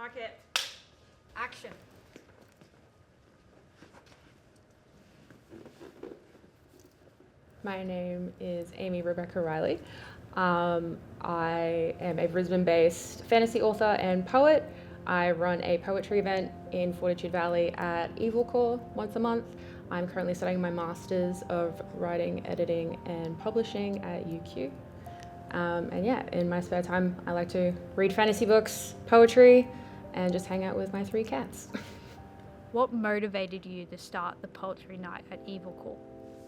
Market. Action. My name is Amy Rebecca Riley. I am a Brisbane-based fantasy author and poet. I run a poetry event in Fortitude Valley at Evil Corp once a month. I'm currently studying my Masters of Writing, Editing and Publishing at UQ. And yeah, in my spare time, I like to read fantasy books, poetry, and just hang out with my 3 cats. What motivated you to start the poetry night at Evil Corp?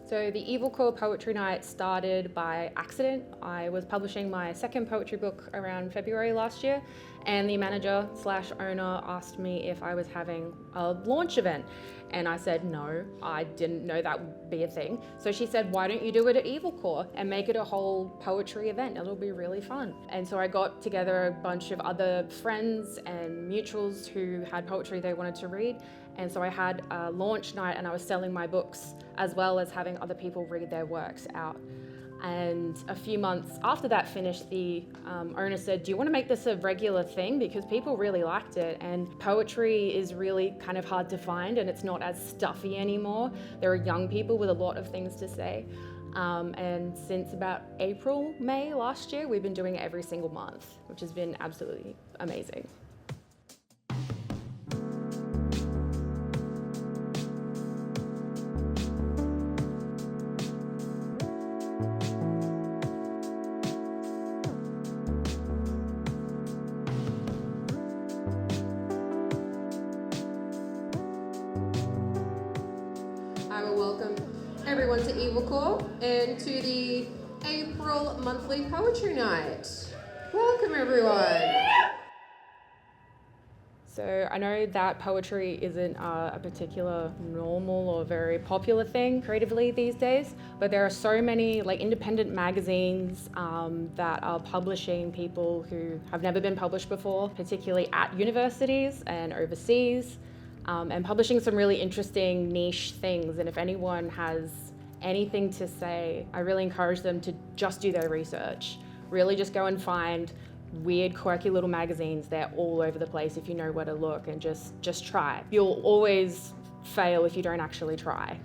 So the Evil Corp Poetry Night started by accident. I was publishing my second poetry book around February last year, and the manager/owner asked me if I was having a launch event. And I said no, I didn't know that would be a thing. So she said, why don't you do it at Evil Corp and make it a whole poetry event? It'll be really fun. And so I got together a bunch of other friends and mutuals who had poetry they wanted to read. And so I had a launch night and I was selling my books as well as having other people read their works out. And a few months after that finished, the owner said, do you want to make this a regular thing? Because people really liked it, and poetry is really kind of hard to find and it's not as stuffy anymore. There are young people with a lot of things to say. And since about April, May last year, we've been doing it every single month, which has been absolutely amazing. I will welcome everyone to Evil Corp and to the April monthly poetry night. Welcome everyone. So I know that poetry isn't a particular normal or very popular thing creatively these days, but there are so many independent magazines that are publishing people who have never been published before, particularly at universities and overseas. And publishing some really interesting niche things. And if anyone has anything to say, I really encourage them to just do their research. Really just go and find weird, quirky little magazines. They're all over the place if you know where to look, and just try. You'll always fail if you don't actually try.